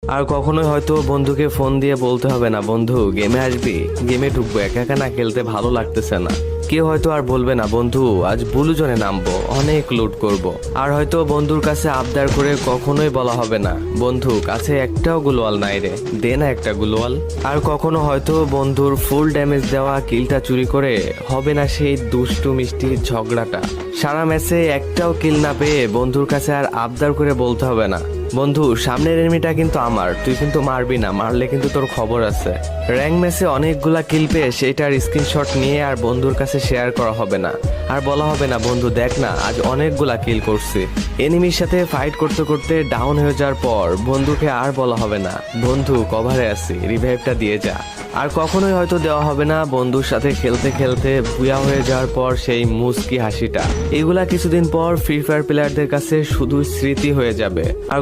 আর কখনোই হয়তো বন্ধুকে ফোন দিয়ে বলতে হবে না, বন্ধু গেমে আসবি, গেমে ঢুকবো, একা একা না খেলতে ভালো লাগতেছে না। কেউ হয়তো আর বলবে না, বন্ধু আজ ব্লু জোনে নামবো, অনেক লুট করব। আর হয়তো বন্ধুর কাছে আবদার করে কখনোই বলা হবে না, বন্ধু কাছে একটাও গ্লোয়াল নাই রে, দে না একটা গ্লোয়াল। আর কখনো হয়তো বন্ধুর ফুল ড্যামেজ দেওয়া কিলটা চুরি করে হবে না সেই দুষ্টু মিষ্টি ঝগড়াটা। সারা ম্যাচে একটাও কিল না পেয়ে বন্ধুর কাছে আর আবদার করে বলতে হবে না, বন্ধু সামনের এনিমিটা কিন্তু আমার, তুই কিন্তু মারবি না, মারলে কিন্তু তোর খবর আছে। র্যাঙ্ক ম্যাচে অনেকগুলা কিল পেয়ে সেটার স্ক্রিনশট নিয়ে আর বন্ধুর কাছে শেয়ার করা হবে না। আর বলা হবে না, বন্ধু দেখ না আজ অনেকগুলা কিল করছি। এনিমির সাথে ফাইট করতে করতে ডাউন হয়ে যাওয়ার পর বন্ধুকে আর বলা হবে না, বন্ধু কভারে আছি, রিভাইভটা দিয়ে যা। আর কখনোই হয়তো দেওয়া হবে না বন্ধুর সাথে খেলতে খেলতে বুয়া হয়ে যাওয়ার পর সেই মুস্কি হাসিটা। এগুলা কিছুদিন পর ফ্রি ফায়ার প্লেয়ারদের কাছে শুধু স্মৃতি হয়ে যাবে। আর